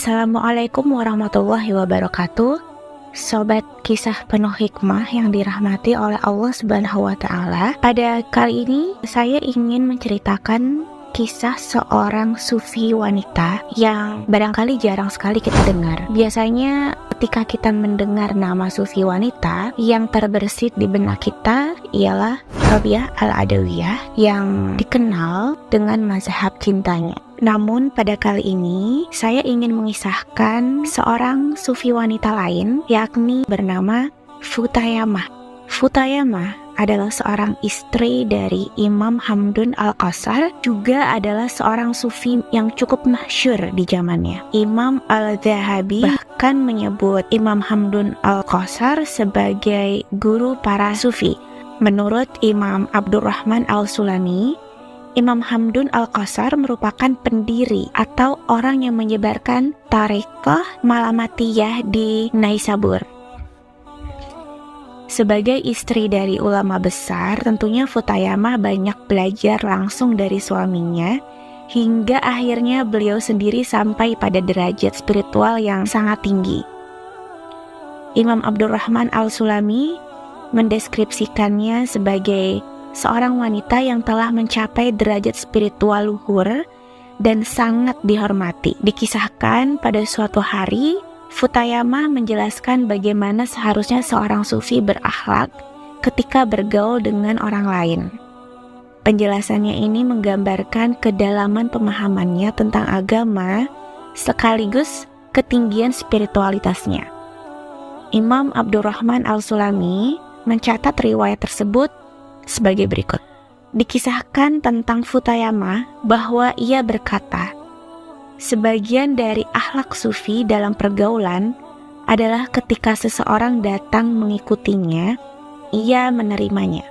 Assalamualaikum warahmatullahi wabarakatuh. Sobat kisah penuh hikmah yang dirahmati oleh Allah Subhanahu wa Ta'ala. Pada kali ini saya ingin menceritakan kisah seorang sufi wanita yang barangkali jarang sekali kita dengar. Biasanya ketika kita mendengar nama sufi wanita, yang terbersit di benak kita ialah Rabi'ah Al-Adawiyah yang dikenal dengan mazhab cintanya. Namun pada kali ini saya ingin mengisahkan seorang sufi wanita lain, yakni bernama Futhayamah. Futhayamah adalah seorang istri dari Imam Hamdun Al-Qasar, juga adalah seorang sufi yang cukup masyhur di zamannya. Imam Al-Zahabi bahkan menyebut Imam Hamdun Al-Qasar sebagai guru para sufi. Menurut Imam Abdurrahman Al-Sulami, Imam Hamdun Al-Qasar merupakan pendiri atau orang yang menyebarkan Thariqah Malamatiyah di Naisabur. Sebagai istri dari ulama besar, tentunya Futhayamah banyak belajar langsung dari suaminya, hingga akhirnya beliau sendiri sampai pada derajat spiritual yang sangat tinggi. Imam Abdurrahman Al-Sulami mendeskripsikannya sebagai seorang wanita yang telah mencapai derajat spiritual luhur dan sangat dihormati. Dikisahkan pada suatu hari, Futhayamah menjelaskan bagaimana seharusnya seorang sufi berakhlak ketika bergaul dengan orang lain. Penjelasannya ini menggambarkan kedalaman pemahamannya tentang agama sekaligus ketinggian spiritualitasnya. Imam Abdurrahman Al-Sulami mencatat riwayat tersebut sebagai berikut. Dikisahkan tentang Futhayamah bahwa ia berkata, sebagian dari akhlak sufi dalam pergaulan adalah ketika seseorang datang mengikutinya, ia menerimanya.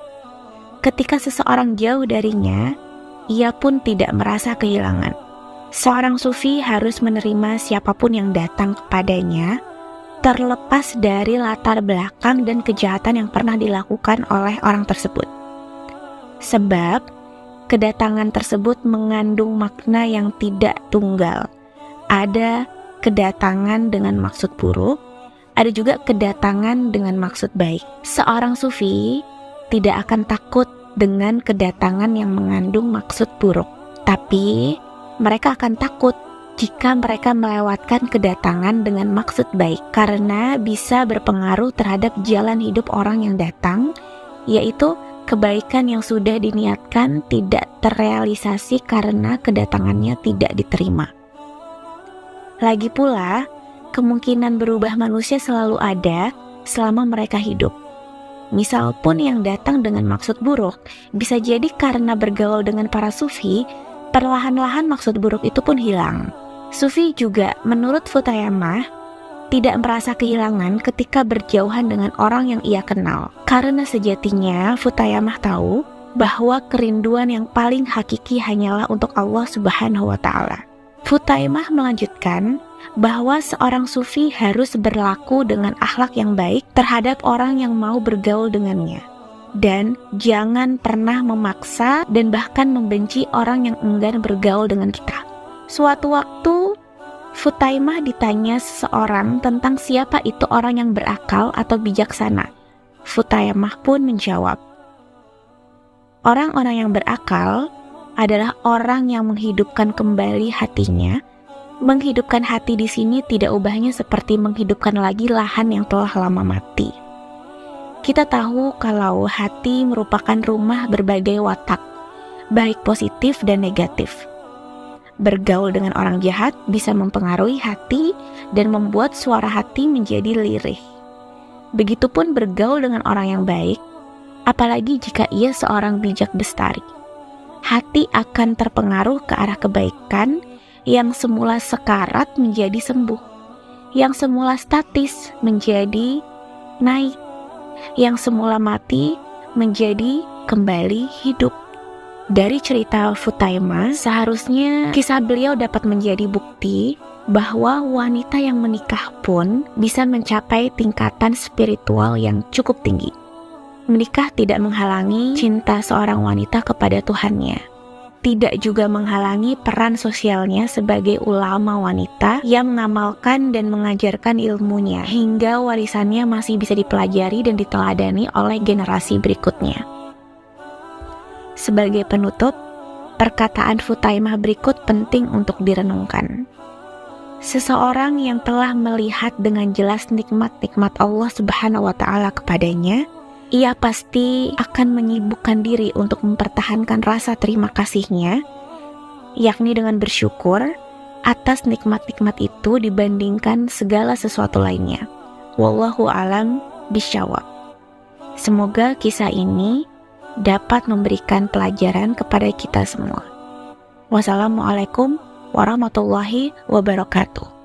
Ketika seseorang jauh darinya, ia pun tidak merasa kehilangan. Seorang sufi harus menerima siapapun yang datang kepadanya, terlepas dari latar belakang dan kejahatan yang pernah dilakukan oleh orang tersebut. Sebab kedatangan tersebut mengandung makna yang tidak tunggal. Ada kedatangan dengan maksud buruk, ada juga kedatangan dengan maksud baik. Seorang sufi tidak akan takut dengan kedatangan yang mengandung maksud buruk, tapi mereka akan takut jika mereka melewatkan kedatangan dengan maksud baik, karena bisa berpengaruh terhadap jalan hidup orang yang datang, yaitu kebaikan yang sudah diniatkan tidak terrealisasi karena kedatangannya tidak diterima. Lagi pula, kemungkinan berubah manusia selalu ada selama mereka hidup. Misal pun yang datang dengan maksud buruk, bisa jadi karena bergaul dengan para sufi, perlahan-lahan maksud buruk itu pun hilang. Sufi juga, menurut Futhayamah, tidak merasa kehilangan ketika berjauhan dengan orang yang ia kenal. Karena sejatinya Futhayamah tahu bahwa kerinduan yang paling hakiki hanyalah untuk Allah Subhanahu wa Ta'ala. Futhayamah melanjutkan bahwa seorang sufi harus berlaku dengan akhlak yang baik terhadap orang yang mau bergaul dengannya, dan jangan pernah memaksa dan bahkan membenci orang yang enggan bergaul dengan kita. Suatu waktu Futhayamah ditanya seseorang tentang siapa itu orang yang berakal atau bijaksana. Futhayamah pun menjawab, orang-orang yang berakal adalah orang yang menghidupkan kembali hatinya. Menghidupkan hati di sini tidak ubahnya seperti menghidupkan lagi lahan yang telah lama mati. Kita tahu kalau hati merupakan rumah berbagai watak, baik positif dan negatif. Bergaul dengan orang jahat bisa mempengaruhi hati dan membuat suara hati menjadi lirih. Begitupun bergaul dengan orang yang baik, apalagi jika ia seorang bijak bestari. Hati akan terpengaruh ke arah kebaikan, yang semula sekarat menjadi sembuh, yang semula statis menjadi naik, yang semula mati menjadi kembali hidup. Dari cerita Futhayamah, seharusnya kisah beliau dapat menjadi bukti bahwa wanita yang menikah pun bisa mencapai tingkatan spiritual yang cukup tinggi. Menikah tidak menghalangi cinta seorang wanita kepada Tuhannya. tidak juga menghalangi peran sosialnya sebagai ulama wanita yang mengamalkan dan mengajarkan ilmunya hingga warisannya masih bisa dipelajari dan diteladani oleh generasi berikutnya. Sebagai penutup, perkataan Futaimah berikut penting untuk direnungkan. Seseorang yang telah melihat dengan jelas nikmat-nikmat Allah Subhanahu wa Ta'ala kepadanya, ia pasti akan menyibukkan diri untuk mempertahankan rasa terima kasihnya, yakni dengan bersyukur atas nikmat-nikmat itu dibandingkan segala sesuatu lainnya. Wallahu alam bisyawab. Semoga kisah ini dapat memberikan pelajaran kepada kita semua. Wassalamualaikum warahmatullahi wabarakatuh.